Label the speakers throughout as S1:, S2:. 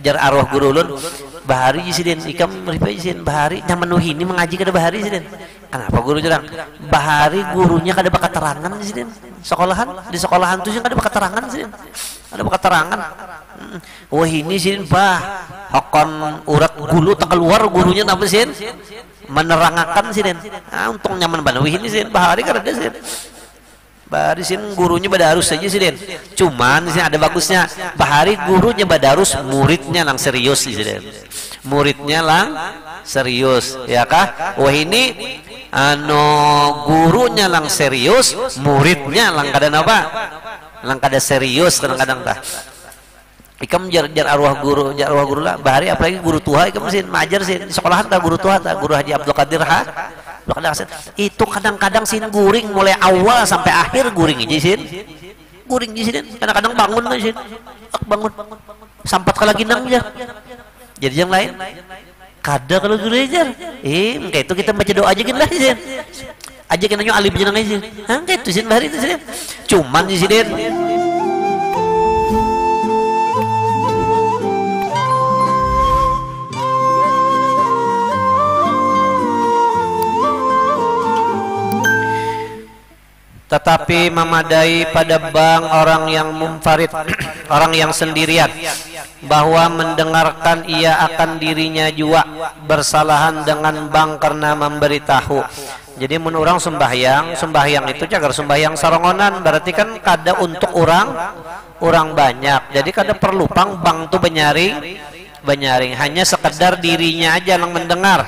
S1: Jar arwah guru ulun bahari jisiden ikam meripai jisiden bahari nyaman nuhini mengaji kada bahari jisiden. Kenapa guru jarang? Bahari gurunya kada bakaterangan jisiden. Sekolahan di sekolahan tuh kada bakaterangan jisiden. Ada bakaterangan. Wah ini jisiden bah hokon urat gulu tak keluar gurunya napa jisiden? Menerangakan jisiden. Ah untung nyaman banget ini jisiden bahari kada ada jisiden. Bahari sin gurunya badarus saja sih Den. Cuman di sini ada bagusnya. Bahari gurunya badarus, muridnya lang serius sih Den. Muridnya lang serius, ya kah? Wah ini gurunya lang serius, muridnya lang kada apa? Lang kada serius kadang-kadang tah. Ikam jar arwah guru lah. Bahari apalagi guru tua ikam sin majar sin sekolahan tah guru tua tah guru Haji Abdul Qadir ha. Itu kadang-kadang sin guring mulai awal sampai akhir guring aja sin guring aja sin kadang-kadang bangun aja sin bangun sampat kalau ginang aja jadi yang lain kada kalau guru aja kayak itu kita baca doa aja gini lah sin aja kita nyo alif jenang aja kayak itu sin bahari itu sin cuman di sin tetapi memadai pada bang orang yang munfarid, orang yang sendirian, bahwa mendengarkan ia akan dirinya jua bersalahan dengan bang karena memberitahu. Jadi mun orang sembahyang itu cagar sembahyang sarongonan, berarti kan kada untuk orang banyak. Jadi kada perlu pang bang tuh benyaring, hanya sekedar dirinya aja yang mendengar.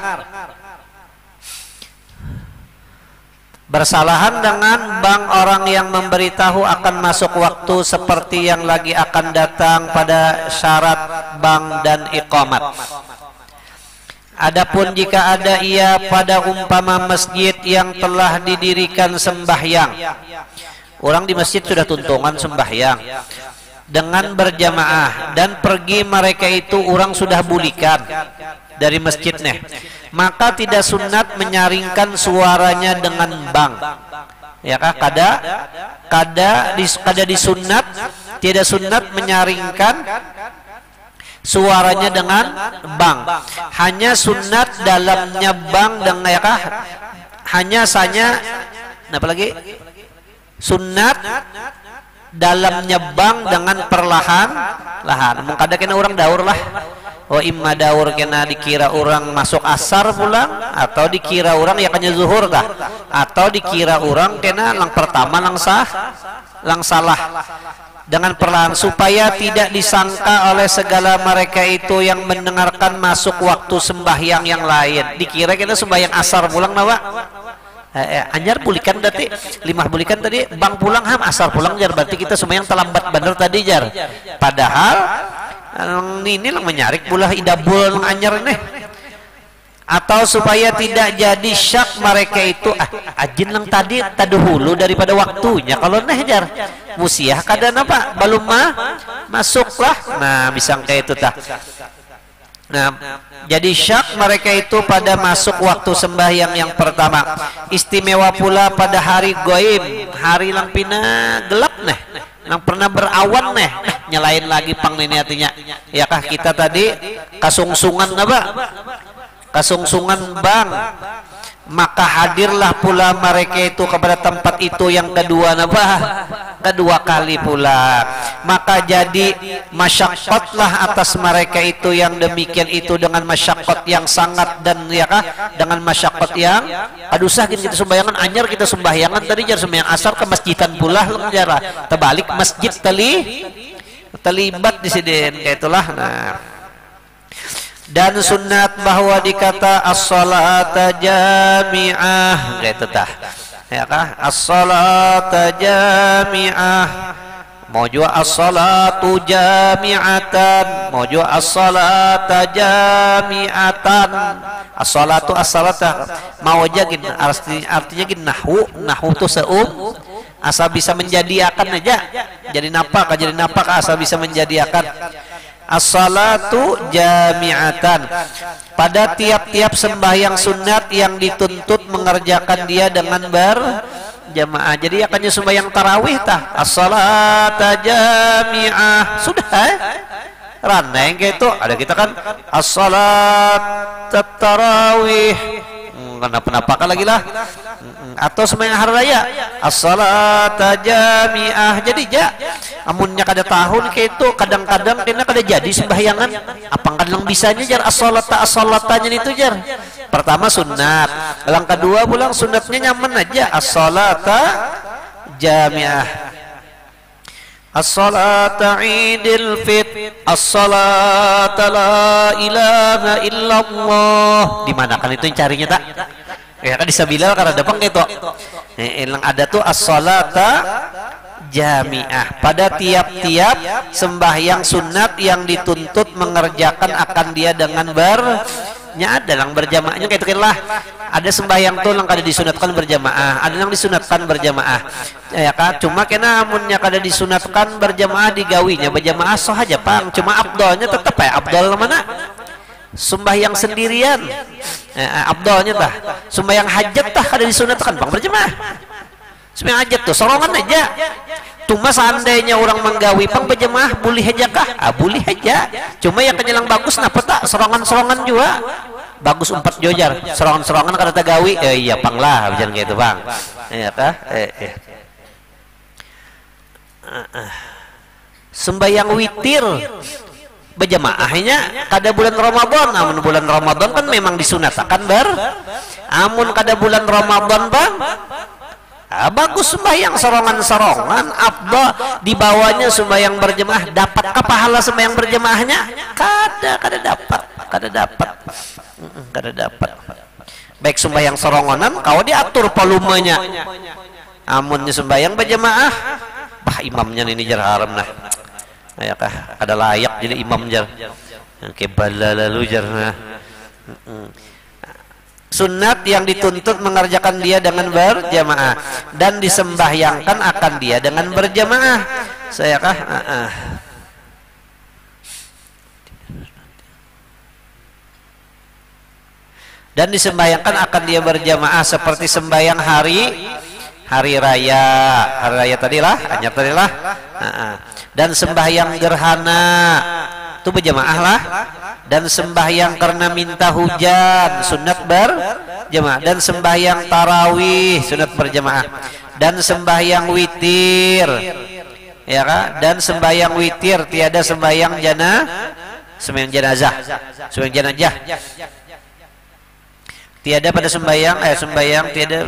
S1: Bersalahan dengan bang orang yang memberitahu akan masuk waktu seperti yang lagi akan datang pada syarat bang dan iqamat. Adapun jika ada ia pada umpama masjid yang telah didirikan sembahyang, orang di masjid sudah tuntungan sembahyang dengan berjamaah dan pergi mereka itu orang sudah bulikan dari masjidnya, maka tidak sunat menyaringkan suaranya dengan bang, ya kah? Kada disunat, tidak sunat menyaringkan suaranya dengan bang. Hanya sunat dalamnya bang dengan ya kah? Hanya saja, apa lagi? Sunat dalamnya bang dengan perlahan-lahan. Mengkada kena orang daur lah. Oh imma daur kena dikira orang masuk asar pulang, atau dikira orang ya kanya zuhur dah, atau dikira orang kena lang pertama lang salah dengan perlahan supaya tidak disangka oleh segala mereka itu yang mendengarkan masuk waktu sembahyang yang lain. Dikira kena sembahyang asar pulang nawa. Anyar bulikan tadi 5 bulikan tadi bang pulang asar pulang jar berarti kita sembahyang terlambat bener tadi jar. Padahal ini lang menyarik bulah idabul anyar nih, atau supaya tidak jadi syak mereka itu ajin lang tadi taduhulu daripada waktunya kalau nehjar musiah kada napa belum masuklah. Nah bisa kayak itu tah. Nah jadi syak mereka itu pada masuk waktu sembahyang yang pertama. Istimewa pula pada hari goib, hari lang pina gelap neh, yang pernah berawan neh, nyalain lagi pang ini artinya ya kah kita tadi kasungsungan apa? Kasungsungan bang, maka hadirlah pula mereka itu kepada tempat itu yang kedua kedua kali pula, maka jadi masyaqqatlah atas mereka itu yang demikian itu dengan masyaqqat yang sangat dan ya kah dengan masyaqqat yang aduh sakin kita sembayangan anyar kita sembahyangan tadi jar sembahyang asar ke masjidan pula jara terbalik masjid terlibat di sini kayak itulah. Nah dan sunat bahwa dikata as-salata jami'ah kayak itu tah ya kah as-salata jami'ah, mau juga as-salatu jami'atan, mau juga as-salata jami'atan, as-salatu as-salata mau aja gini artinya gini nahwu tuh asal bisa menjadiakan aja jadi napak asal bisa menjadiakan. As-salatu jami'atan, pada tiap-tiap sembahyang sunat yang dituntut mengerjakan dia dengan berjamaah. Jadi akannya sembahyang tarawih tah as-salata jami'ah sudah raneng gitu. Ada kita kan as-salat tarawih, kenapa kan lagi lah, atau sembahyang hari raya as-salat jami'ah. Jadi amunnya kada tahun gitu kadang-kadang kena kada jadi sembahyangan apa kadang bisanya jar as-salatanya itu jar. Pertama sunat, yang kedua pulang sunatnya nyaman aja as-salata jami'ah, as-salata idil fit, as-salata la ilaha illallah. Di mana kan itu yang carinya tak? Ya kan disabilal karena dapang gitu. Yang ada tuh as-salata jami'ah, pada tiap-tiap sembahyang sunat yang dituntut mengerjakan akan dia dengan dalam berjamaahnya kayak itu lah. Ada sembahyang tuh yang kada disunatkan berjamaah, ada yang disunatkan berjamaah ya kan. Cuma kena amunnya kada disunatkan berjamaah digawinya berjamaah soh aja pang. Cuma abdolnya tetap ya abdol mana sembahyang sendirian abdolnya tah. Sembahyang hajat tah kada disunatkan pang berjamaah. Sembahyang hajat tuh sorongan aja. Cuma seandainya orang menggawi pang berjamaah boleh aja kah? Boleh aja. Cuma yang kenyalang bagus napa tak serongan-serongan juga. Bagus 4 jojar, serongan-serongan kada tagawi. Iya pang lah jangan gitu bang. Iya kah? Sembahyang witir berjamaahnya kada bulan Ramadan. Amun bulan Ramadan kan memang disunatkan amun kada bulan Ramadan bang, bagus sembahyang sorongan-sorongan abdul dibawanya sembahyang berjemaah. Dapatkah pahala sembahyang berjemaahnya? Kada dapat. Baik sembahyang sorongonan kau diatur volumenya. Amunnya sembahyang berjemaah, imamnya ini jar haram nah. Ayakah ada layak jadi imam jar. Kebala lalu jar nah. Sunat yang dituntut mengerjakan dia dengan berjamaah dan disembahyangkan akan dia dengan berjamaah. Saya kah? Dan disembahyangkan akan dia berjamaah seperti sembahyang hari raya tadilah, hanya tadilah. Dan sembahyang gerhana itu berjamaah lah. Dan sembahyang karena minta hujan sunat berjamaah, dan sembahyang tarawih sunat berjamaah, dan sembahyang witir ya kan, dan sembahyang witir tiada sembahyang jenazah tiada pada sembahyang tiada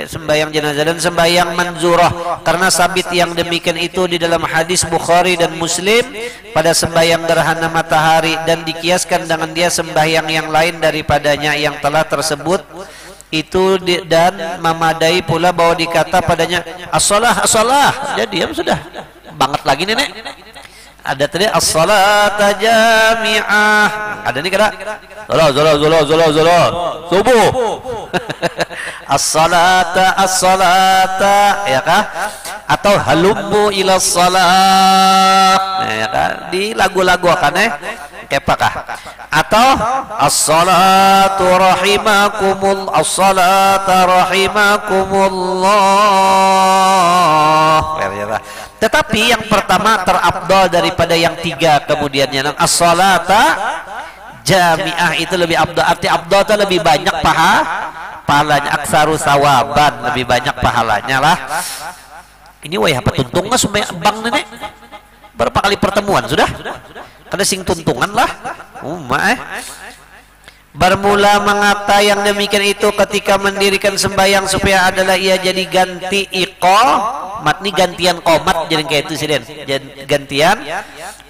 S1: sembahyang jenazah, dan sembahyang manzurah karena sabit yang demikian itu di dalam hadis Bukhari dan Muslim pada sembahyang gerhana matahari, dan dikiaskan dengan dia sembahyang yang lain daripadanya yang telah tersebut itu dan memadai pula bahwa dikata padanya as-salah. Jadi ya sudah banget lagi nenek. Ada tadi as-salata jami'ah. Ada nih kada? Zola. Subuh. As-salata ya kah? Atau halummu ila salat. Ya kah? Di lagu-lagu akan kepakah? Atau as-salatu rahimakumullah. Tetapi yang pertama terabdal daripada yang tiga kemudiannya as-salata jami'ah itu lebih abdal. Arti abdal itu lebih banyak pahalanya, aksaru sawaban, lebih banyak pahalanya lah. Ini wah apa tuntungnya supaya bang nenek berapa kali pertemuan sudah? Kada sing tuntungan lah. Bermula mengata yang demikian itu ketika mendirikan sembahyang supaya adalah ia jadi ganti iqamat, nih gantian qomat jadi kayak itu sih gantian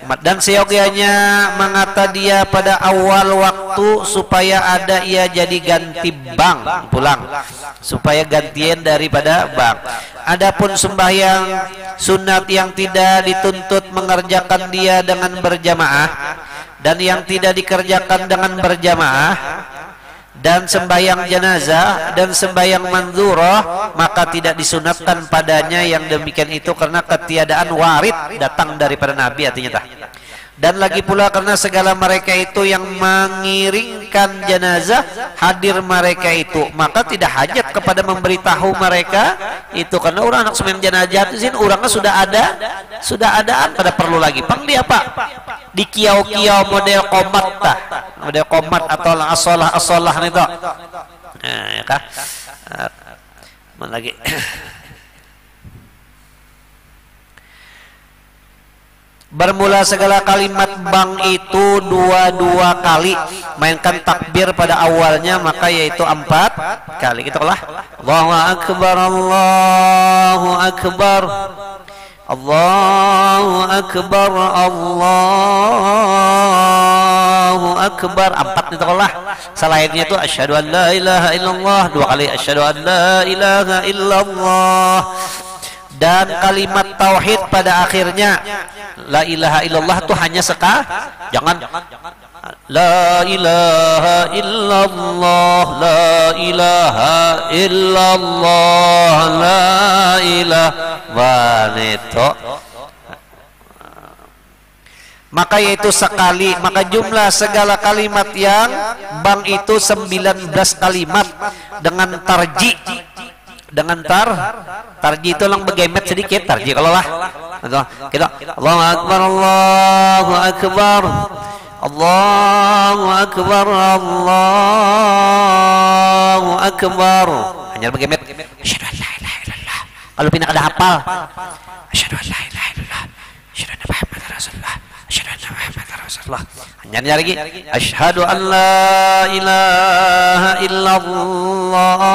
S1: mat, dan seyogianya mengata dia pada awal waktu supaya ada ia jadi ganti bang pulang, supaya gantian daripada bang. Adapun sembahyang sunat yang tidak dituntut mengerjakan dia dengan berjamaah dan yang tidak dikerjakan dengan berjamaah, dan sembahyang jenazah dan sembahyang manzurah, maka tidak disunatkan padanya yang demikian itu karena ketiadaan warid datang daripada Nabi, artinya tah. Dan lagi pula karena segala mereka itu yang mengiringkan jenazah hadir mereka itu, maka tidak hajat kepada memberitahu mereka itu, karena orang anak sembahyang jenazah itu orangnya sudah ada pada perlu lagi pang dia apa di kiau-kiau model komat tah, model komat atau asolah nih toh. Nah, ya kah? Mana lagi? Bermula segala kalimat bang itu dua kali, mainkan takbir pada awalnya maka yaitu 4 kali. Kita ulah. Allahu akbar, Allahu akbar, Allahu akbar, Allahu akbar. 4 itu ulah. Selainnya itu asyhadu an la ilaha illallah 2 kali, asyhadu an la ilaha illallah. Dan kalimat tauhid pada akhirnya la ilaha illallah itu hanya jangan la ilaha illallah, la ilaha illallah, la ilaha itu. Maka yaitu sekali, maka jumlah segala kalimat yang bang itu 19 kalimat dengan tarji. Dengan tarji itu lang begemet sedikit tarji kalau lah kita Allahu akbar, Allahu akbar, Allahu akbar, Allahu akbar, hanya begemet asyhadu an la ilaha illallah. Kalau pindah ada hafal asyhadu an la ilaha illallah, asyhadu anna muhammadar rasulullah, asyhadu anna muhammadar rasulullah. Hanya lagi asyhadu an la ilaha illallah.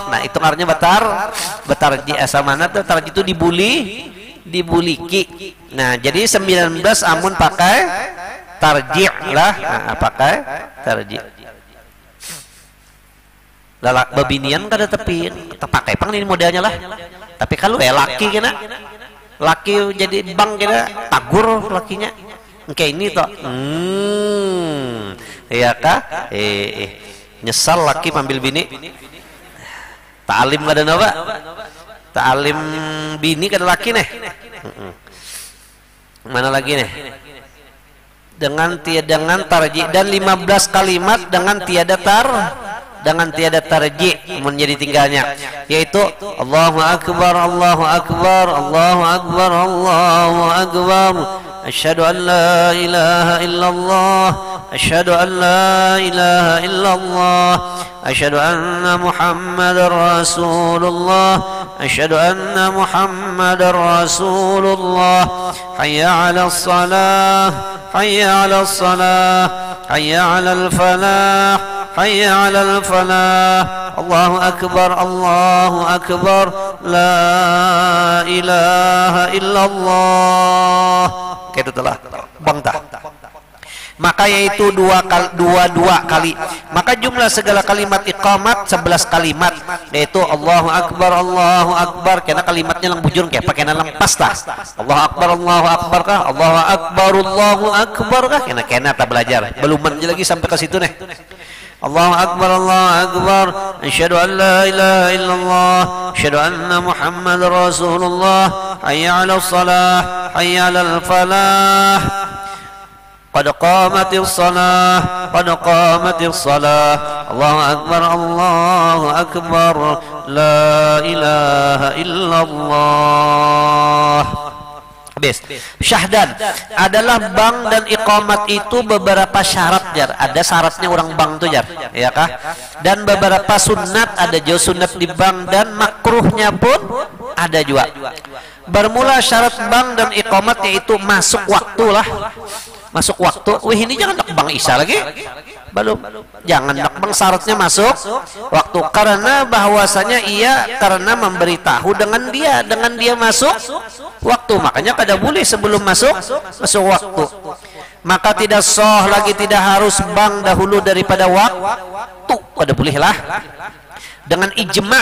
S1: Nah itu artinya batarji asal mana tuh? Tarji itu dibuliki. Nah jadi 19 amun pakai tarji lah. Nah, pakai tarji. Lalak babinian kada tepi pakai pang ini modelnya lah. Tapi kalau laki kena laki jadi bang kena tagur lakinya. Kayak ini toh. Iya kah? Nyesal laki ambil bini. Ta'alim kada napa? Ta'alim bini kada laki nih. Mana lagi nih? Dengan tarji dan 15 kalimat dengan tiada tarji menjadi tinggalnya, yaitu Allahu akbar, Allahu akbar, Allahu akbar, Allahu akbar, asyhadu an la ilaha illallah, asyhadu an la ilaha illallah, asyhadu anna muhammadar rasulullah, asyhadu anna muhammadar rasulullah, hayya 'alas salah, hayya 'alas salah, hayya 'alal falah, hayya 'alal falah, Allahu akbar, Allahu akbar, la ilaha illallah. Itu telah bangta. Maka yaitu dua kali. Maka jumlah segala kalimat iqamat 11 kalimat, yaitu Allahu akbar, Allahu akbar. Karena kalimatnya lang bujur kayak pakai lang pasta. Allahu akbar, Allahu akbar kah? Allahu akbar, Allahu akbar kah? Kena tak belajar. Belum lagi sampai ke situ nih. Allahu akbar, Allahu akbar, asyhadu an la ilaha illallah, asyhadu anna muhammadar rasulullah, hayya 'alas salah, hayya 'alal falah, qad qamatis salah, qad qamatis salah, Allahu akbar, Allahu akbar, la ilaha illallah. Habis. Syahdan adalah bang dan iqamat itu beberapa syarat jar. Ada syaratnya orang bang tuh jar, ya kah? Dan beberapa sunat, ada juga sunat di bang dan makruhnya pun ada juga. Bermula syarat bang dan iqamat yaitu masuk waktu lah. Masuk waktu. Wih ini jangan nak bang isya lagi. Belum. Jangan nak bang syaratnya masuk waktu, karena bahwasanya ia karena memberitahu dengan dia masuk waktu, makanya kada boleh sebelum masuk waktu. Maka tidak sah lagi, tidak harus bang dahulu daripada waktu, kada boleh lah dengan ijma,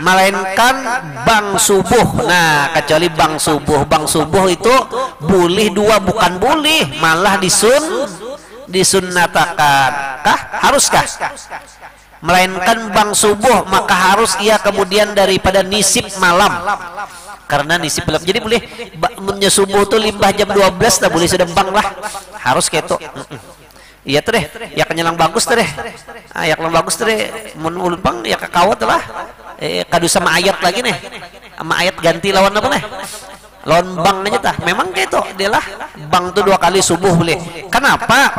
S1: melainkan bang subuh. Nah kecuali bang subuh itu boleh dua, bukan boleh, malah disunnatakan kah? Haruskah? Melainkan bang subuh, maka harus ia kemudian daripada nisib malam, karena nisib malam. Jadi boleh subuh tuh limbah jam 12 tak boleh sudah bang lah, harus kayak itu. Iya tuh deh, ya kenyalang bagus tuh deh, ya kelang bagus tuh deh, mun bang ya kekawat lah, kadu sama ayat lagi nih, sama ayat ganti lawan apa nih? lawan bang aja tah. Memang gitu, dialah bang tuh 2 kali subuh boleh. Kenapa?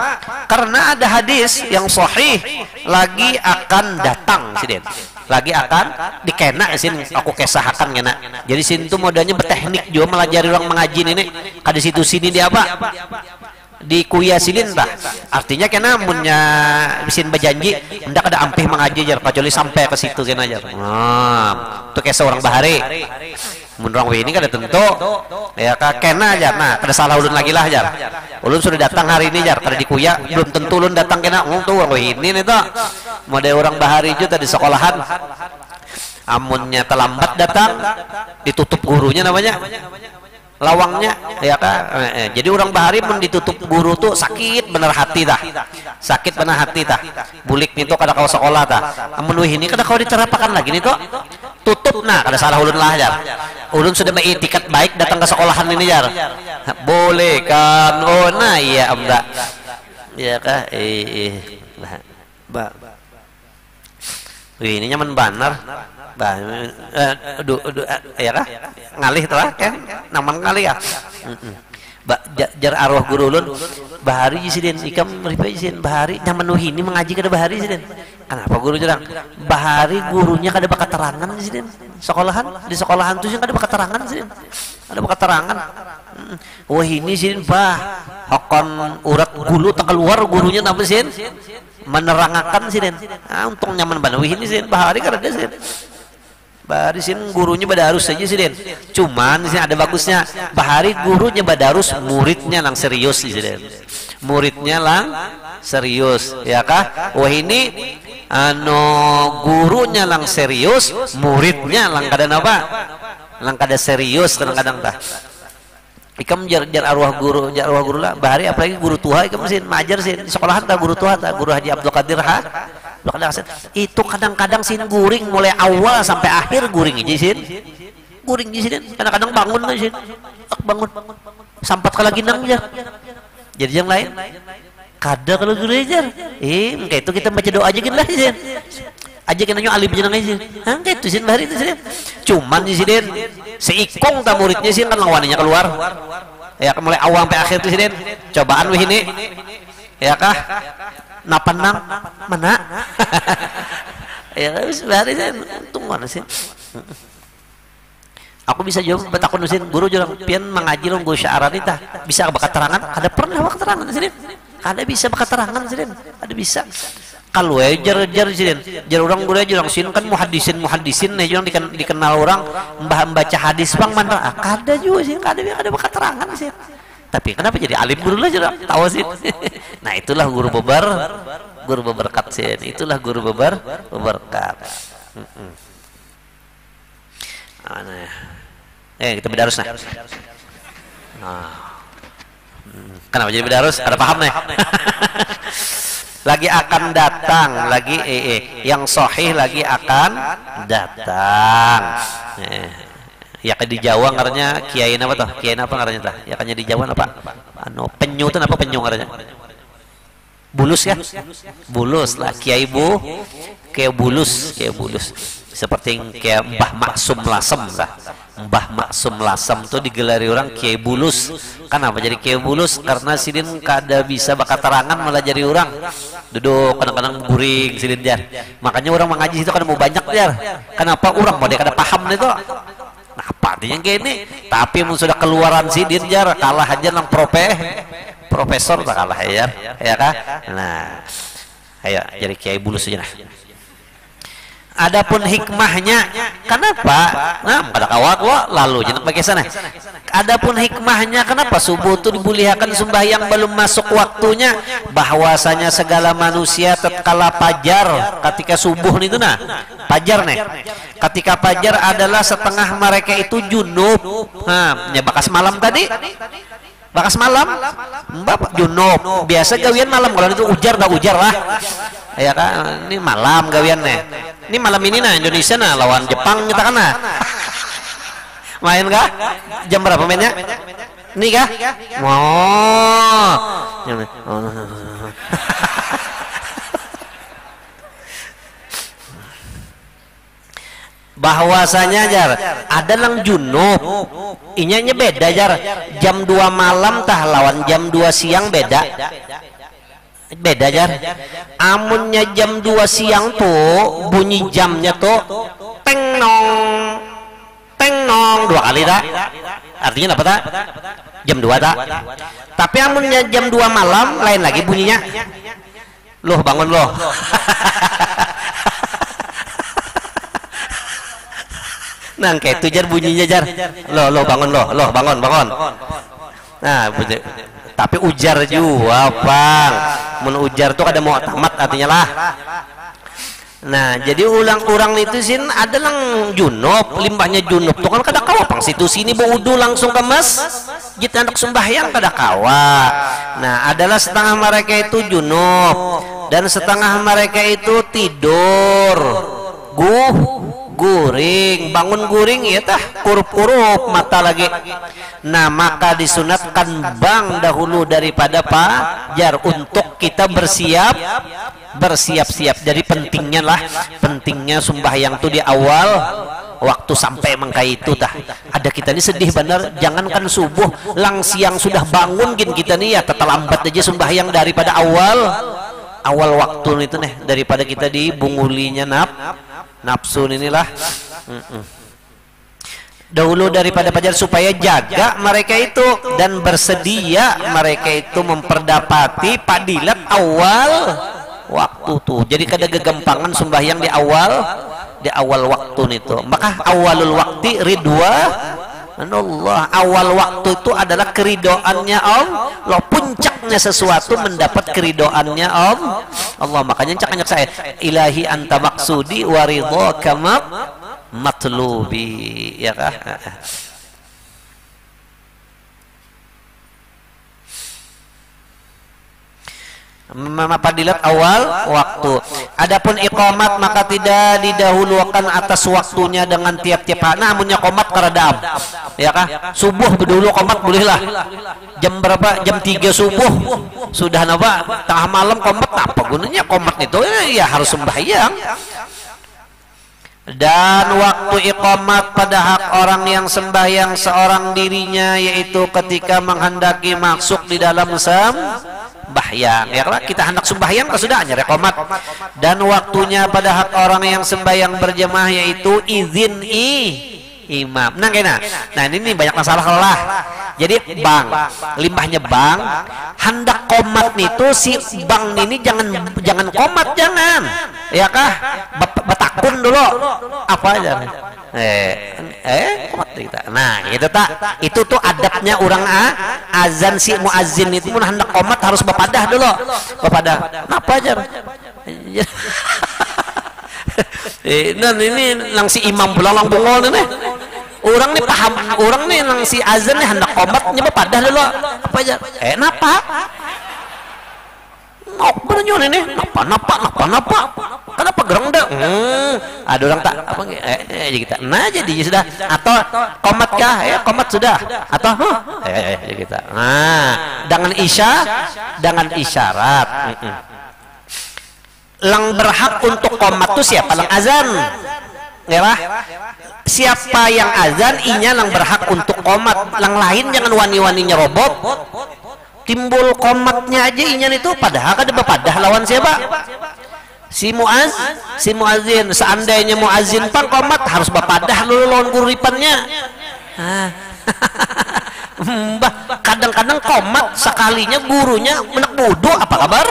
S1: Karena ada hadis yang sahih lagi akan datang sini. Lagi akan dikena sin aku kesahakan kena. Jadi sin tuh modalnya berteknik juga melajari orang mengaji ini. Kada situ sini dia apa? Di kuya silin tah. Artinya kena munnya sin berjanji hendak ada ampih mengaji jar kecuali sampai ke situ kena jar. Itu kayak seorang bahari. Mun orang ini kada tentu ya kena aja. Nah, kada salah ulun lagi lah jar. Ulun sudah datang hari ini jar, kada dikuya belum tentu ulun datang kena. Tuh orang ini nih tuh. Model orang bahari juga di sekolahan. Amunnya terlambat datang ditutup gurunya namanya. Lawangnya ya kan. Jadi orang bahari pun ditutup guru tuh sakit bener hati dah. Sakit bener hati dah. Bulik nih tuh kada kau sekolah dah. Amun ini kada kau diterapakan lagi nih tuh. Tutup nah kada salah ulun lah jar. Ulun sudah mengitikat baik datang ke sekolahan ini jar. Boleh kan? Oh nah iya amda. Ya kah? Ini nyaman banar. Ya kah? Ngalih telah kan? Naman ngalih ya. Jar arwah guru ulun bahari jisiden ikam ripai jisiden bahari nyaman ini mengaji kada bahari jisiden. Kenapa guru jarang? Bahari gurunya kada bakat terangan jisiden. Sekolahan di sekolahan tuh kada bakat terangan jisiden. Ada bakat terangan. Wah ini jisiden bah hakon urat gulu tak keluar gurunya napa jisiden? Menerangakan jisiden. Untung nyaman banget ini jisiden bahari kada ada jisiden. Bahari sin gurunya badarus saja sih Den. Cuman di sini ada bagusnya. Bahari gurunya badarus, muridnya lang serius sih Den. Muridnya lang serius, ya kah? Wah ini gurunya lang serius, muridnya lang kada apa? Lang kada serius kadang-kadang tah. Ikam jar arwah guru lah. Bahari apalagi guru tua ikam sin majar sin di sekolahan tah guru tua tah guru Haji Abdul Qadir ha. Itu kadang-kadang sin guring mulai awal sampai akhir guring aja sin guring aja sin kadang-kadang bangun aja sin bangun sampat ke lagi nang aja jadi yang lain kada kalau guru aja kayak itu kita baca doa aja kan lah sin aja kena nyo alim jenang aja kayak itu sin bahari itu sin cuman di sin seikong tak muridnya sin kan lawannya keluar ya mulai awal sampai akhir itu sin cobaan wih ini ya kah napanang mana ya bahari saya untung mana sih aku bisa jawab betakun nusin guru jurang pian mengaji long gue syarat itu bisa bakat terangan ada pernah bakat terangan sini ada bisa bakat terangan sini ada bisa kalau jar sini jar orang guru jurang sin kan muhadisin nih jurang dikenal orang membaca hadis bang mana ada juga sih ada bakat terangan sih. Tapi kenapa jadi alim guru lah juga tahu sih. Nah itulah guru beberkat sih. Itulah guru beberkat. Kita bedarus nah. Kenapa jadi bedarus? Ada paham nih? Lagi akan datang, lagi yang sahih lagi akan datang. Ya kan di Jawa ngarannya kiai apa tuh? Kiai apa ngarannya tah? Ya kan di Jawa apa? Penyu tuh apa penyu ngarannya? Bulus ya? Bulus lah kiai bu. Kayak bulus. Seperti kayak Mbah Maksum Lasem lah. Mbah Maksum Lasem tuh digelari orang kiai bulus. Kenapa jadi kiai bulus? Karena sidin kada bisa bakat terangan malah jadi orang. Duduk kadang-kadang guring sidin jar. Makanya orang mengaji itu kan mau banyak jar. Kenapa orang mau dia kada paham itu? Apa artinya kayak ini? Tapi mun sudah keluaran sidin jar kalah aja nang profesor tak kalah ya kah? Nah, ayo jadi kiai bulus aja nah. Adapun hikmahnya, kenapa? Nah, kada kawat lalu jangan pakai sana. Adapun hikmahnya kenapa subuh itu dibolehkan sembahyang belum masuk waktunya? Bahwasanya segala manusia tatkala fajar ketika subuh itu nah, fajar nih. Ketika fajar adalah setengah mereka itu junub. Nah, bakas malam tadi. Bakas malam, bapak junub. Biasa gawian malam kalau itu ujar dah ujar lah. Ya kan, ini malam gawian nih. Ini malam ini nah Indonesia nah lawan Jepang kita kan nah. Main kah? Jam berapa mainnya? Ini kah? Bahwasanya jar ada lang junub Inyanya beda jar. Jam 2 malam tah lawan jam 2 siang beda. Beda jar. Amunnya jam 2 siang tuh bunyi jamnya tuh teng nong 2 kali tak? Artinya apa tak? Jam 2 tak? Tapi amunnya jam 2 malam lain lagi bunyinya. Loh bangun loh. Nah kayak itu jar bunyinya jar. Loh bangun loh bangun. Nah bunyi. Tapi ujar juga bang. Mun ujar tuh ada mau tamat artinya lah. Nah jadi ulang itu sin adalah junub, limbahnya junub tuh kan kada kawa pang situ sini baudu langsung ke masjid anak sembahyang kada kawa. Nah adalah setengah mereka itu junub dan setengah mereka itu tidur guring, bangun guring ya tah kurup mata lagi. Nah maka disunatkan bang dahulu daripada fajar untuk kita bersiap-siap. Jadi pentingnya sembahyang tuh di awal waktu sampai mengkai itu tah. Ada kita ini sedih benar, jangankan subuh lang siang sudah bangun kita nih ya terlambat aja sembahyang daripada awal waktu itu nih, daripada kita dibungulinya nafsu inilah. Dahulu daripada fajar supaya jaga mereka itu dan bersedia mereka itu memperdapati padilat awal waktu tuh. Jadi kada gegampangan sembahyang di awal waktu itu. Maka awalul waktu Allah, awal waktu itu adalah keridoannya Allah. Puncaknya sesuatu mendapat keridoannya Allah. Makanya cak saya ilahi anta maksudi waridhaka matlubi, ya kah? Padilat awal waktu. Adapun iqamat maka tidak didahulukan atas waktunya dengan tiap-tiap hari. Namunnya qomat karadam, ya kah? Subuh dulu qomat bolehlah. Jam berapa? Jam 3 subuh sudah napa? Tengah malam qomat, apa gunanya qomat itu? Ya harus sembahyang. Dan waktu iqamat pada hak orang yang sembahyang seorang dirinya yaitu ketika menghendaki masuk di dalam sembahyang, ya kan? Kita hendak sembahyang sudah hanya iqamat. Dan waktunya pada hak orang yang sembahyang berjamaah yaitu izin imam. Nah ini banyak masalah lah. Jadi bang, limbahnya bang, hendak komat itu si bang ini jangan komat, jangan, ya kah? Betakun dulu apa aja. Komat kita. Nah itu tak, itu tuh adabnya orang azan si muazin itu pun hendak komat harus bepadah dulu, apa aja. Dan ini lang si imam pulang lang bungol nih. Orang nih paham, orang nih lang si azan nih hendak komat nyoba padah dulu apa aja. Napa? Nok berenyo nih. Napa? Kenapa gerang dah? Ada orang tak apa kita. Nah jadi sudah atau komat kah? Komat sudah atau kita. Nah, dengan isyarat. Lang berhak untuk komat tuh siapa? Lang azan. Ya lah. Siapa yang azan inya lang berhak untuk komat. Lang lain jangan wani-wani nyerobot. Timbul komatnya aja inya itu padahal kada bepadah lawan siapa? Si muazin. Seandainya muazin pang komat harus bepadah lu lawan guripannya. Kadang-kadang komat sekalinya gurunya menek bodoh, apa kabar?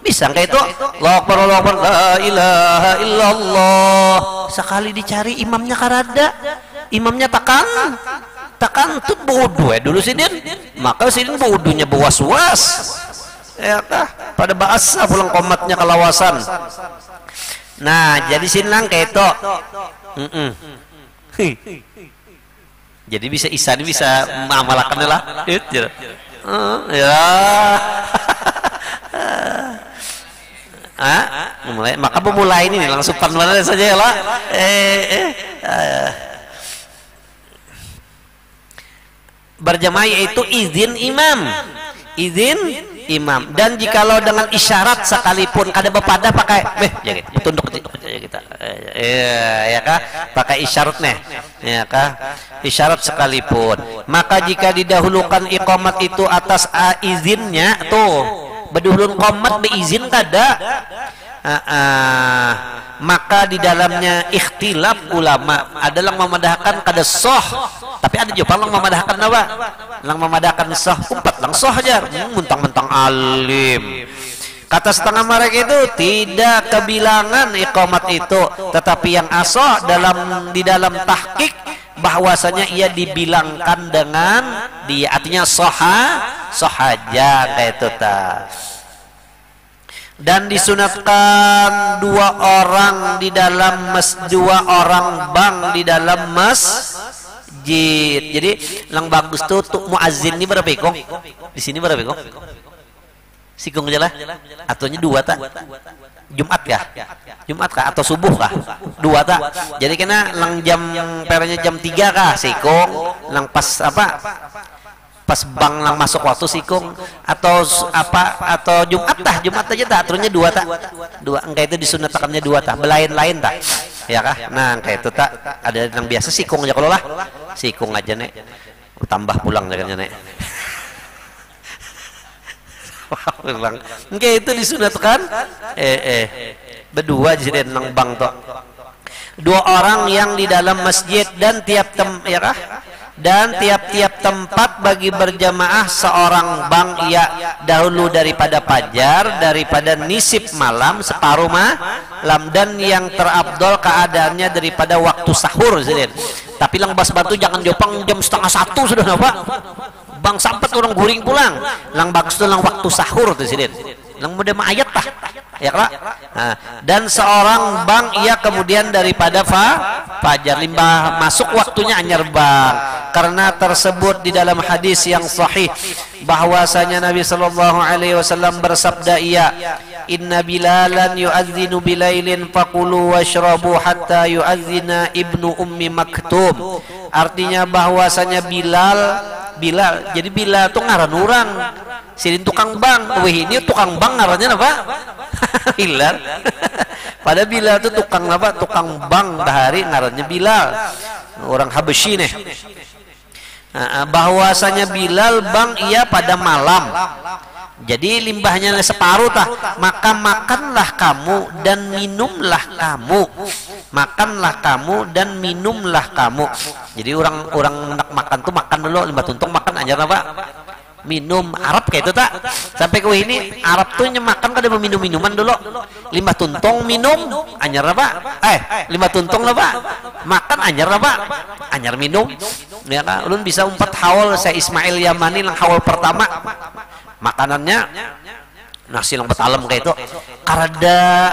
S1: Bisa kayak itu Allahu Akbar la ilaha illallah, sekali dicari imamnya karada, imamnya takan tuh bodoh dulu sidin, maka sidin bodohnya bewas-was ya kah pada bahasa pulang komatnya kelawasan. Nah jadi sinlang kayak itu jadi bisa isan bisa mengamalkan lah ya. Mulai maka pemulai ini langsung panduan saja ya lah. Berjamaah yaitu izin imam, dan jikalau dengan isyarat sekalipun kada bepada pakai tunduk kita ya kah pakai isyarat nih ya kah? Isyarat sekalipun. Maka jika didahulukan iqamat itu atas izinnya, tuh berdahuluan qomat beizin kada, maka di dalamnya ikhtilaf ulama. Ada yang memadahkan kada soh, tapi ada juga yang memadahkan apa? Yang memadahkan soh, umpat lang soh aja, mentang-mentang alim. Kata setengah mereka itu tidak kebilangan iqamat itu, tetapi yang asoh di dalam tahqiq bahwasanya ia dibilangkan dengan dia, artinya sohaja kayak itu ta. Dan disunatkan dua orang bang di dalam masjid. Jadi yang bagus tuh muazzin ini berapa ikong? Di sini berapa ikong? Sikung aja lah. Atunya dua tak? Jumat kah? Jumat kah? Atau subuh kah? Dua tak? Jadi kena lang pernya jam 3 kah? Sikung. Lang pas apa? Pas bang lang masuk waktu sikung atau apa? Atau Jumat tah? Jumat aja tak? Atunya dua tak? Dua. Engkau itu disunatakannya dua tak? Belain-lain tak? Ya kah? Nah, engkau itu tak? Ada yang biasa sikung aja kalau lah. Sikung aja nek. Tambah pulang jangan nek. Engke itu disunatkan berdua jadi nang bang toh. Dua orang yang di dalam masjid dan tiap-tiap tempat bagi berjamaah seorang bang ia dahulu daripada fajar, daripada nisib malam separuh malam, dan yang terabdol keadaannya daripada waktu sahur jadi. Tapi lang bas batu jangan jopang jam 12:30 sudah apa? Bang sampai orang guring pulang, lang bagus tuh lang waktu sahur tuh sidin, lang mudah ayat tah, ya kak. Nah, dan seorang bang ia kemudian daripada fajar limbah masuk waktunya anyar bang, karena tersebut di dalam hadis yang sahih bahwasanya Nabi Shallallahu Alaihi Wasallam bersabda inna bilalan yu'adzinu bilailin faqulu washrabu hatta yu'adzina ibnu ummi maktum. Artinya bahwasanya Bilal, jadi Bilal itu ngaran orang, sidin tukang bang, wih ini tukang bang ngarannya apa? Bilal. Pada Bilal itu tukang apa? Tukang bang dahari ngarannya Bilal, orang Habsyi nih. Bahwasanya Bilal bang ia pada malam. Jadi limbahnya separuh tah, maka makanlah kamu dan minumlah kamu. Makanlah kamu dan minumlah kamu. Jadi orang nak makan tuh makan dulu, limbah tuntung makan aja apa? Minum. Arab kayak itu tak? Sampai ke ini Arab tuh makan kada minum minuman dulu. Limbah tuntung minum, anyar apa? Limbah tuntung lah pak. Makan anyar apa? Anyar minum. Ya kan? Ulun bisa 4 haul saya Ismail Yamani lang haul pertama. Makanannya nasi lang betalam kayak itu karada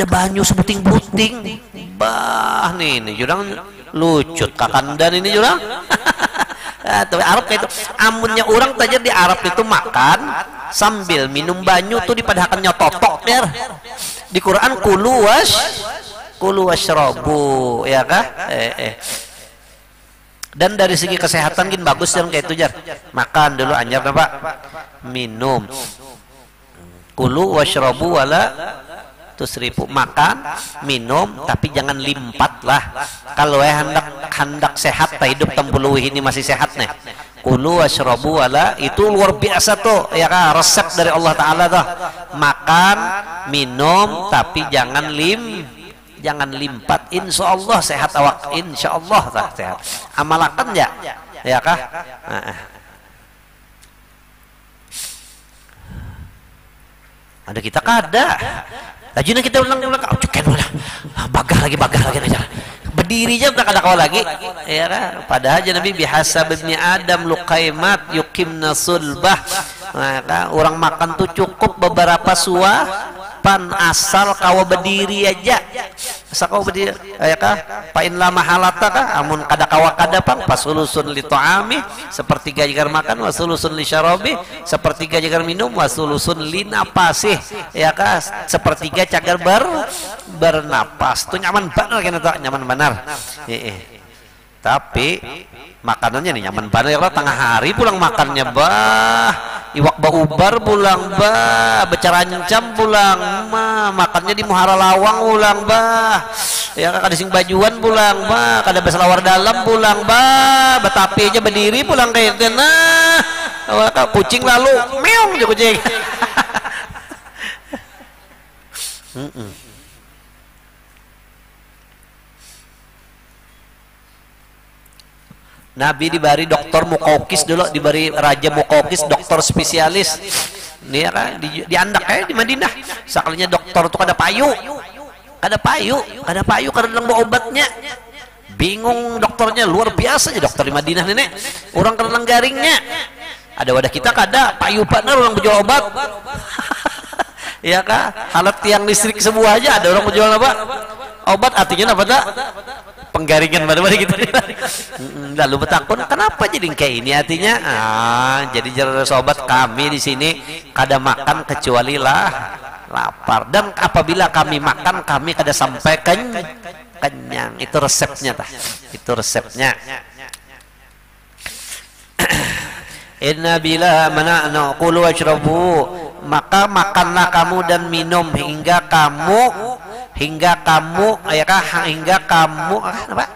S1: banyu sebuting-buting bah nih jurang lucut kakandan ini jurang. Tapi Arab kayak itu amunnya orang saja di Arab itu makan sambil minum banyu tuh dipadahkannya totok ya di Quran kulu washrabu ya kah dan dari segi kesehatan gin bagus dan kayak itu jar makan dulu anjar apa minum kulu washrabu wala tusrifu makan minum tapi jangan limpat lah kalau hendak sehat hidup tempuluh ini masih sehat nih kulu washrabu wala itu luar biasa tuh ya kan resep dari Allah Ta'ala tuh makan minum tapi jangan limpat insyaallah sehat awak insyaallah tah sehat amalakan ya kah ada kita kada lajuna kita ulang cuken bagah lagi aja berdiri aja tak ada kau lagi ya kan padahal aja Nabi bihasa ibni Adam luqaimat yuqimna sulbah maka orang makan tuh cukup beberapa pan asal kau berdiri aja asal kau berdiri ya kah pain lama halata kah amun kada pang pasulusun li ta'ami sepertiga jika makan wasulusun li syarabi sepertiga jika minum wasulusun li napasih ya kah sepertiga cagar bernapas tuh nyaman benar kan tak nyaman benar tapi makanannya nih nyaman benar ya tengah hari pulang makannya bah iwak baubar pulang bah, becarancam pulang mah, makannya di Muhara Lawang pulang bah, ya kada sing bajuan pulang bah, kada beselawar dalam pulang bah, betapi aja berdiri pulang kayak itu nah, kucing lalu meong aja kucing. Nabi dibari dokter Muqawqis dulu, dibari Raja Muqawqis, dokter spesialis. Dia kan diandak kayak di Madinah. Sakalinya dokter itu kada payu. Kada dalam obatnya. Bingung dokternya, luar biasa ya dokter di Madinah nenek. Orang kada garingnya. Ada wadah kita kada payu partner orang berjual obat. Ya kan? Halat tiang listrik sebuah aja ada orang berjual apa? Obat artinya apa tak? Penggaringan pada gitu. Lalu betakun kenapa jadi kayak ini artinya jadi jalan sobat kami di sini kada makan kecuali lapar, dan apabila kami makan kami kada sampai kenyang. Itu resepnya itu resepnya. Inna bila mana qulu washrabu, maka makanlah kamu dan minum hingga kamu apa?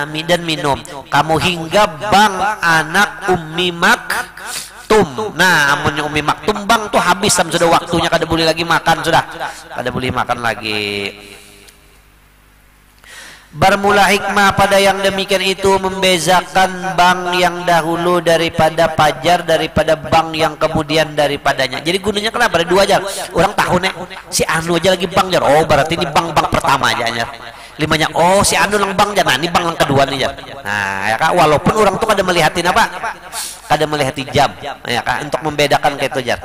S1: Dan minum kamu hingga bang anak Ummi Maktum. Nah, amunnya Ummi Maktum bang tuh habis sudah waktunya, kada boleh lagi makan, sudah kada boleh makan lagi. Bermula hikmah pada yang demikian itu membezakan bank yang dahulu daripada pajar, daripada bank yang kemudian daripadanya. Jadi gunanya kenapa ada dua aja? Orang tahu nih si anu aja lagi bank jar. Oh berarti ini bank pertama aja jar. Limanya oh si anu lang bank jar. Nah ini bank yang kedua nih jar. Nah ya kak, walaupun orang tuh kada melihatin apa? Kada melihati jam. Ya kak, untuk membedakan kayak itu jar.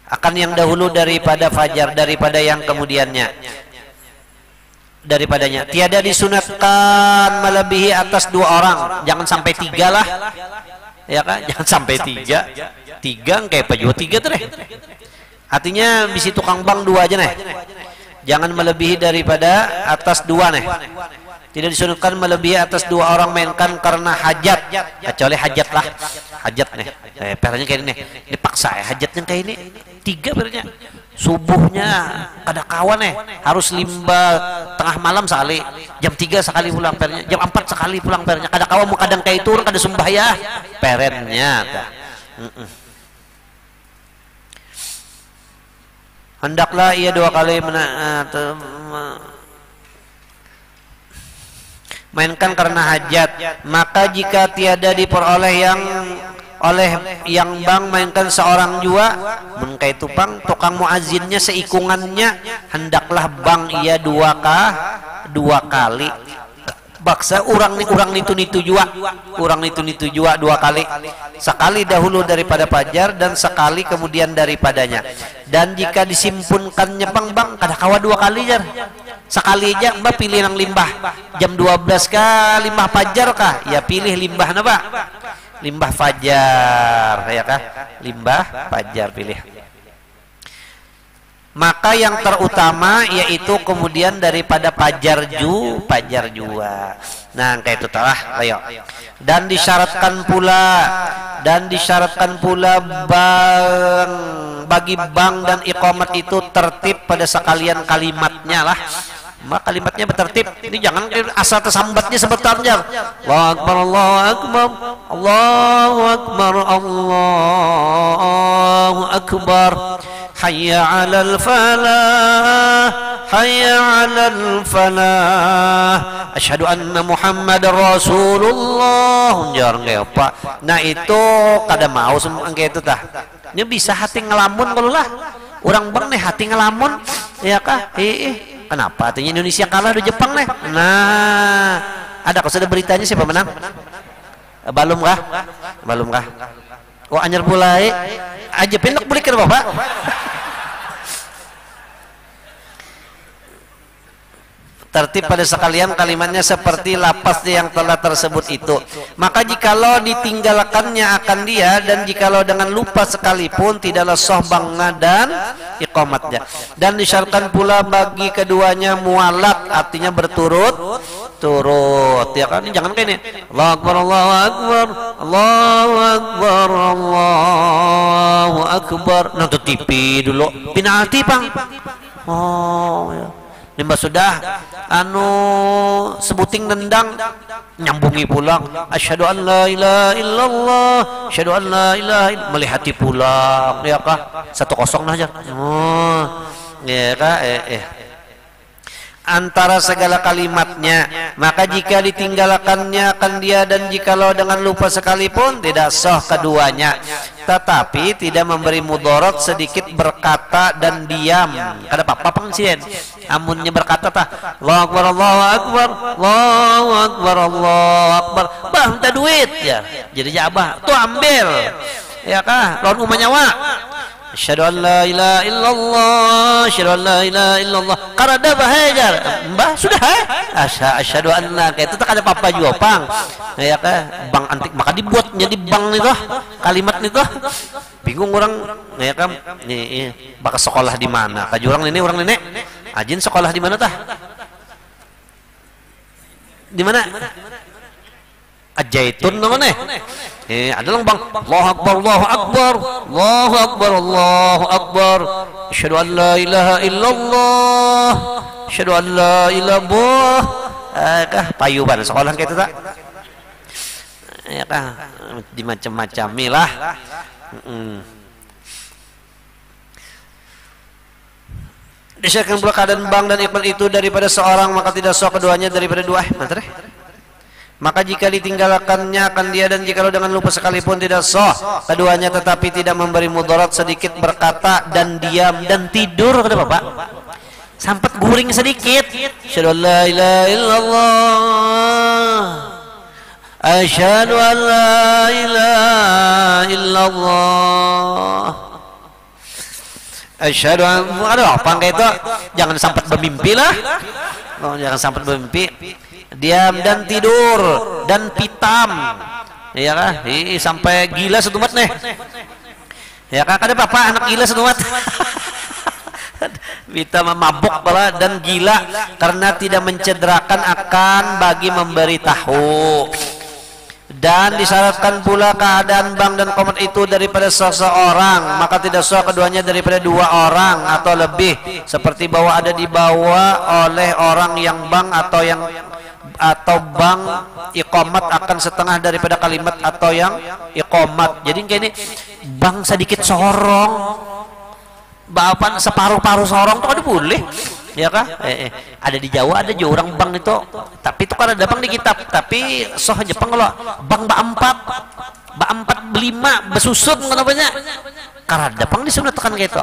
S1: Akan yang dahulu daripada fajar, daripada yang kemudiannya, daripadanya tiada disunatkan melebihi atas 2 orang, jangan sampai 3 lah ya kan, jangan sampai 3 kayak juga 3 tuh deh, artinya bisi tukang bank 2 aja nih, jangan melebihi daripada atas 2 nih. Tidak disunatkan melebihi atas 2 orang mainkan karena hajat, kecuali hajat lah, hajat nih pernya kayak ini dipaksa ya, hajatnya kayak ini 3 pernya, subuhnya ada kawan harus limbah tengah malam sekali, jam 3 sekali pulang pernya, jam 4 sekali pulang pernya, kada kawan mau kadang kayak turun kada sumbah ya perennya hendaklah ia 2 kali mainkan karena hajat. Maka jika tiada diperoleh oleh yang bang mainkan seorang jua, mengkai tupang tukang muazinnya seikungannya, hendaklah bang ia 2 kali. Baksa orang nitu jua, orang nitu jua 2 kali, sekali dahulu daripada pajar dan sekali kemudian daripadanya. Dan jika disimpunkannya bang kada kawa 2 kali jar, sekali aja mbak pilih yang limbah jam 12 kah limbah fajar kah, ya pilih limbah apa, limbah fajar ya kah, limbah fajar pilih. Maka yang terutama yaitu kemudian daripada pajar jua. Nah kayak itu telah ayo. Dan disyaratkan pula bagi bang dan iqamat itu tertib pada sekalian kalimatnya lah. Maka kalimatnya bertertib. Ini jangan asal tersambatnya sebentarnya. Allahu akbar, Allahu akbar, Allahu akbar, Allahu akbar. Hayya 'alal falah, hayya 'alal falah. Asyhadu anna Muhammadar Rasulullah. Jangan kayak apa. Nah itu kada mau semua kayak itu tah. Ini bisa hati ngelamun kalau lah. Orang bang nih hati ngelamun ya kah? Kenapa? Artinya Indonesia kalah di Jepang nih. Nah, ada kok sudah beritanya siapa menang? Balum kah? Balum kah? Oh anyar mulai. Aja pendek belikan bapak. Tertib pada sekalian kalimatnya seperti lafaz yang telah tersebut itu. Maka jikalau ditinggalkannya akan dia, dan jikalau dengan lupa sekalipun tidaklah sah bangna dan iqamatnya. Dan disyaratkan pula bagi keduanya mualat, artinya berturut-turut. Ya kan, jangan kayak ini. Allahu akbar, Allahu akbar, Allahu akbar, Allahu akbar. Nonton TV dulu, penalti Bang. Oh ya. Nimba sudah sebuting nendang nyambungi pulang, asyhadu an la ilaha illallah, asyhadu an la ilaha illallah, melihati pulang, ya kah 1-0 aja. Oh ya kah antara segala kalimatnya. Maka jika ditinggalkannya akan dia, dan jikalau dengan lupa sekalipun tidak sah keduanya, tetapi tidak memberi mudarat sedikit berkata dan diam. Kada apa-apa pangsien amunnya berkata tah Allahu akbar, Allahu akbar, Allahu akbar, Allahu akbar, bah minta duit ya, jadi jabah tuh ambil ya kah lawan umanyawa. Asyhadu an la ilaha illallah, asyhadu an la ilaha illallah. Karada bahajar, mbah sudah asyhadu anna, itu tak ada apa-apa juga pang. Ya kah bang antik, maka dibuat jadi bang itu kalimat itu. Bingung orang ya kan nih bakal sekolah di mana? Kajurang ini orang nenek. Ajin sekolah di mana tah? Di mana? Ajaitun namanya. Ada lang bang Allahu akbar, Allahu akbar, Allahu akbar, Allahu akbar, asyhadu an la ilaha illallah, asyhadu an la ilaha kah payuban sekolah kayak itu tak ya kah di macam-macam lah. Disyaratkan pula keadaan bang dan iqbal itu daripada seorang, maka tidak sah keduanya daripada dua. Maka jika ditinggalkannya akan dia, dan jikalau dengan lupa sekalipun tidak sah keduanya, tetapi tidak memberi mudarat sedikit berkata dan diam dan tidur. Kata Bapak sampai guring sedikit, asyhadu an la ilaha illallah, asyhadu an la ilaha illallah, asyhadu an, aduh apa kayak itu, jangan sampai bermimpi lah. Jangan sampai bermimpi, diam dan tidur dan pitam, ya kah? Sampai gila setumat nih, ya kah? Ada apa anak gila setumat? Kita mabuk pula dan gila karena tidak mencederakan akan bagi memberitahu. Dan disyaratkan pula keadaan bang dan komat itu daripada seseorang, maka tidak sah keduanya daripada dua orang atau lebih, seperti bahwa ada dibawa oleh orang yang bang atau bang iqamat akan setengah daripada kalimat atau yang iqamat. Jadi kayak ini bang sedikit sorong, bapan separuh-paruh sorong tuh ada boleh. Ya kah? Ada di Jawa, ada juga orang bang itu, tapi itu kan ada bang di kitab, tapi soh Jepang kalau bang ba 4 5 besusun kenapanya? Karena ada bang disunatkan kayak itu.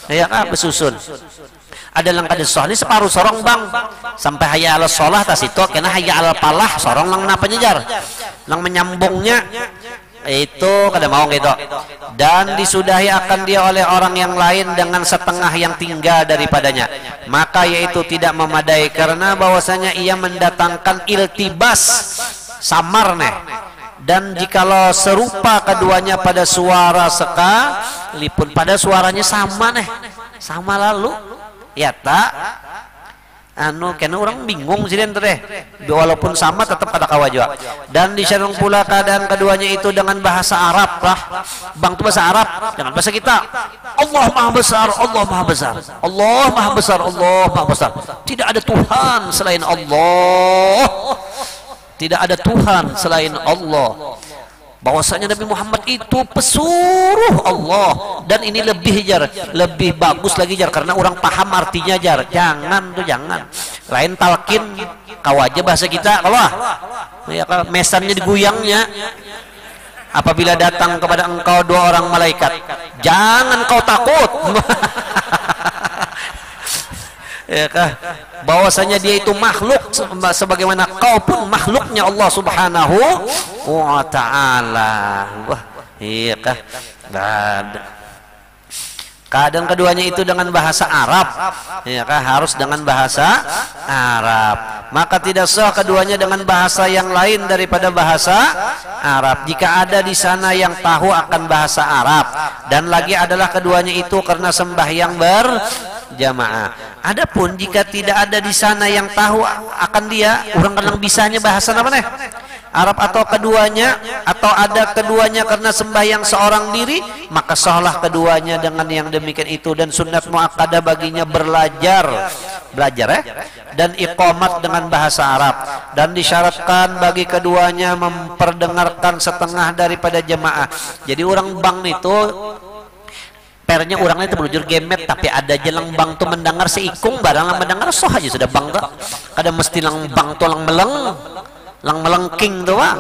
S1: Ya kah? Besusun. Ada lang kada soh ini separuh sorong bang sampai hayya ala sholah tas itu kena hayya ala palah sorong lang napanya jar lang menyambungnya itu kada mau gitu. Dan disudahi akan dia oleh orang yang lain dengan setengah yang tinggal daripadanya, maka yaitu tidak memadai, karena bahwasanya ia mendatangkan iltibas samar nih. Dan jikalau serupa keduanya pada suara sekalipun, pada suaranya sama nih, sama lalu ya tak karena orang bingung sih deh, walaupun sama tetap ada kawajwa. Dan disyaratkan pula keadaan keduanya itu dengan bahasa Arab lah, bang itu bahasa Arab, jangan bahasa kita. Allah maha besar, Allah maha besar, Allah maha besar, Allah maha besar. Tidak ada Tuhan selain Allah, tidak ada Tuhan selain Allah. Bahwasanya Nabi Muhammad itu pesuruh Allah, dan ini lebih jar, lebih bagus lagi jar, karena orang paham artinya jar. Jangan tuh jangan lain talkin kau aja bahasa kita kalau ya mesannya diguyangnya. Apabila datang kepada engkau 2 orang malaikat, jangan kau takut. Ya kah? Bahwasanya dia itu makhluk sebagaimana kau pun makhluknya Allah Subhanahu wa ta'ala. Wah, iya kah? Kadang keduanya itu dengan bahasa Arab, ya kan, harus dengan bahasa Arab. Maka tidak sah keduanya dengan bahasa yang lain daripada bahasa Arab. Jika ada di sana yang tahu akan bahasa Arab, dan lagi adalah keduanya itu karena sembahyang berjamaah. Adapun jika tidak ada di sana yang tahu akan dia, orang kadang bisanya bahasa apa nih? Arab atau keduanya, atau ada keduanya karena sembahyang seorang diri, maka sahlah keduanya dengan yang demikian itu. Dan sunat muakkadah baginya belajar dan iqamat dengan bahasa Arab, dan disyaratkan bagi keduanya memperdengarkan setengah daripada jemaah. Jadi orang bang itu pernya orangnya itu berujur gemet, tapi ada jelang bang tuh mendengar seikung barang lang mendengar soh aja sudah bang tuh. Kadang mesti lang bang tuh lang melengking tuh bang.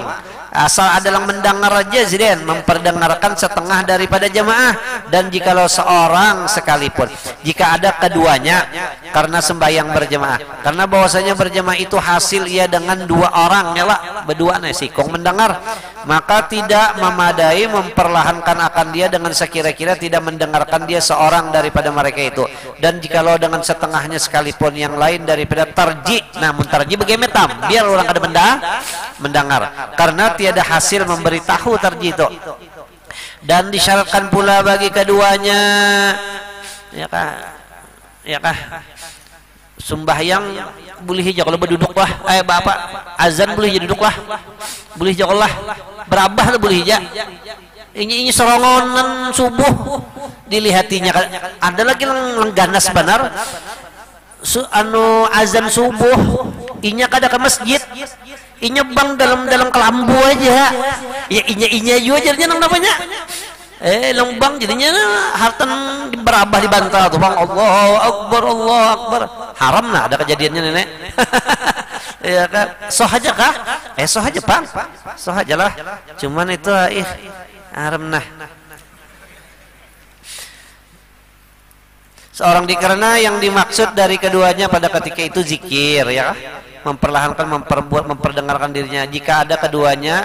S1: Asal ada yang mendengar aja sih, memperdengarkan setengah daripada jemaah. Dan jikalau seorang sekalipun, jika ada keduanya karena sembahyang berjemaah, karena bahwasanya berjemaah itu hasil ia dengan dua orang, ya lah, berdua sikong mendengar, maka tidak memadai memperlahankan akan dia dengan sekira-kira tidak mendengarkan dia seorang daripada mereka itu. Dan jikalau dengan setengahnya sekalipun yang lain daripada tarji, namun tarji bagaimana tam, biar orang ada mendengar, karena tiada hasil memberitahu tarji itu. Dan disyaratkan pula bagi keduanya, ya kah, sembahyang boleh hijau kalau berduduk lah, bapak azan boleh hijau duduk lah, boleh hijau lah, berabah lah boleh hijau. Ini serongonan subuh dilihatinya. Ada lagi yang ganas benar, azan subuh inya kada ke masjid, inya bang dalam kelambu aja, ya inya aja jadinya namanya lembang jadinya hartan berabah di bantal tuh bang. Allahu Akbar, haram nah ada kejadiannya nenek. Ya kan, soh aja kah? Soh aja bang, soh aja lah, cuman itu haram nah. Seorang dikarena yang dimaksud dari keduanya pada ketika itu zikir, ya, memperlahankan, memperdengarkan dirinya. Jika ada keduanya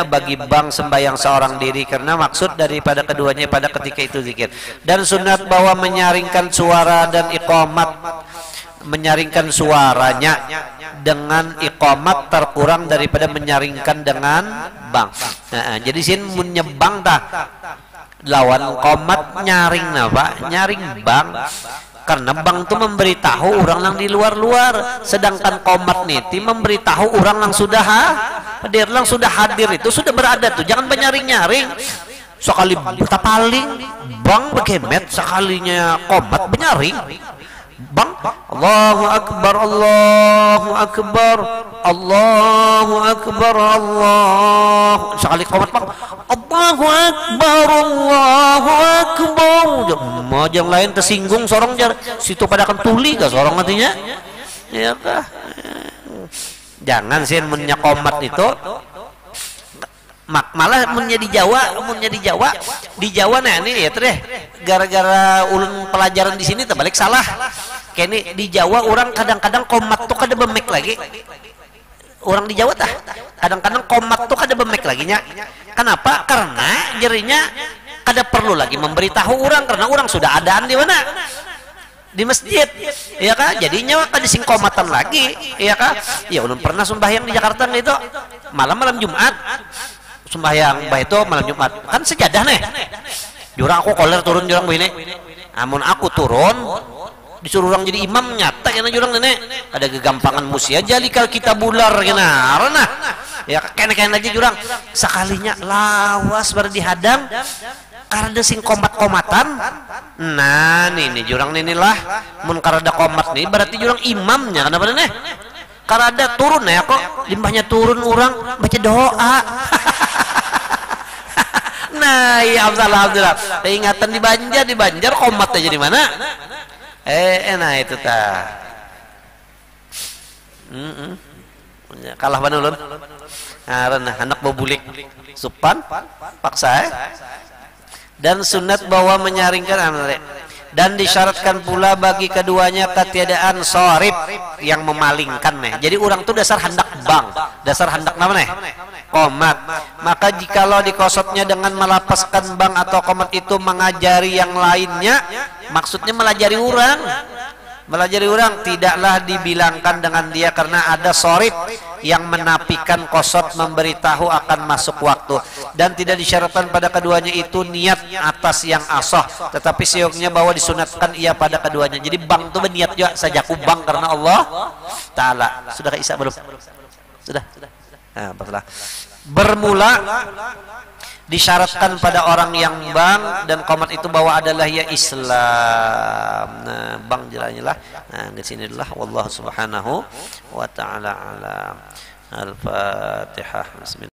S1: bagi bang sembahyang seorang diri, karena maksud daripada keduanya pada ketika itu zikir. Dan sunat bahwa menyaringkan suara dan iqamat, menyaringkan suaranya dengan iqamat terkurang daripada menyaringkan dengan bang. Nah, jadi sin menyebang dah lawan komat nyaring nyaring bang, karena bang itu memberitahu orang yang di luar-luar, sedangkan komat niti memberitahu orang yang sudah hadir, yang sudah hadir itu sudah berada tuh, jangan benyaring-nyaring. Sekali kita paling bang begemet, sekalinya komat benyaring bang, Allahu Akbar, Allahu Akbar, Allahu Akbar, Allah. Sekali komat bang, Allahu Akbar, Allahu Akbar. Mau yang lain tersinggung sorong jar, situ pada akan tuli kah sorong nantinya, ya kah? Jangan sih mennya komat itu. Malah menjadi di Jawa nah ini ya teh gara-gara ulun pelajaran di sini terbalik salah. Kini di Jawa orang kadang-kadang komat tuh kada bemek lagi. Orang di Jawa tah kadang-kadang komat tuh kada bemek lagi nya. Kenapa? Karena jerinya kada perlu lagi memberitahu orang, karena orang sudah adaan di mana? Di masjid, ya kan? Jadinya kada sing komatan lagi, ya kan? Ya ulun pernah sembahyang di Jakarta itu malam Jumat. Sembahyang bah itu malam Jumat kan sejadah nih, jurang aku koler turun jurang begini, amun aku turun disuruh orang jadi imam nyata kena jurang nenek, ada kegampangan musia jadi kalau kita bular kena arana ya kena aja jurang sekalinya lawas baru dihadang karena sing komat-komatan. Nah nih jurang ini lah mun karada komat nih berarti jurang imamnya kenapa nih karada turun ya kok limbahnya turun orang baca doa. Nah ya alhamdulillah ingatan di Banjar komat aja di mana nah itu tah kalah mana ulun nah anak bobulik supan paksa dan sunat bahwa menyaringkan Dan disyaratkan pula bagi keduanya ketiadaan sorib yang memalingkan nih. Jadi orang tuh dasar hendak bang, dasar hendak nama nih komat. Maka jikalau dikosotnya dengan melapaskan bang atau komat itu mengajari yang lainnya, maksudnya melajari orang tidaklah dibilangkan dengan dia karena ada sorib yang menapikan kosot memberitahu akan masuk waktu, dan tidak disyaratkan pada keduanya itu niat atas yang asoh, tetapi sioknya bahwa disunatkan ia pada keduanya. Jadi bang itu berniat juga saja aku bang karena Allah Ta'ala. Sudah ke Isa belum? Sudah. Nah, betul. Bermula disyaratkan pada orang yang bang dan komat itu bahwa adalah ya Islam. Nah, bang jalannya lah. Nah, di sini adalah wallahu subhanahu wa ta'ala alam. Al-Fatihah. Bismillah.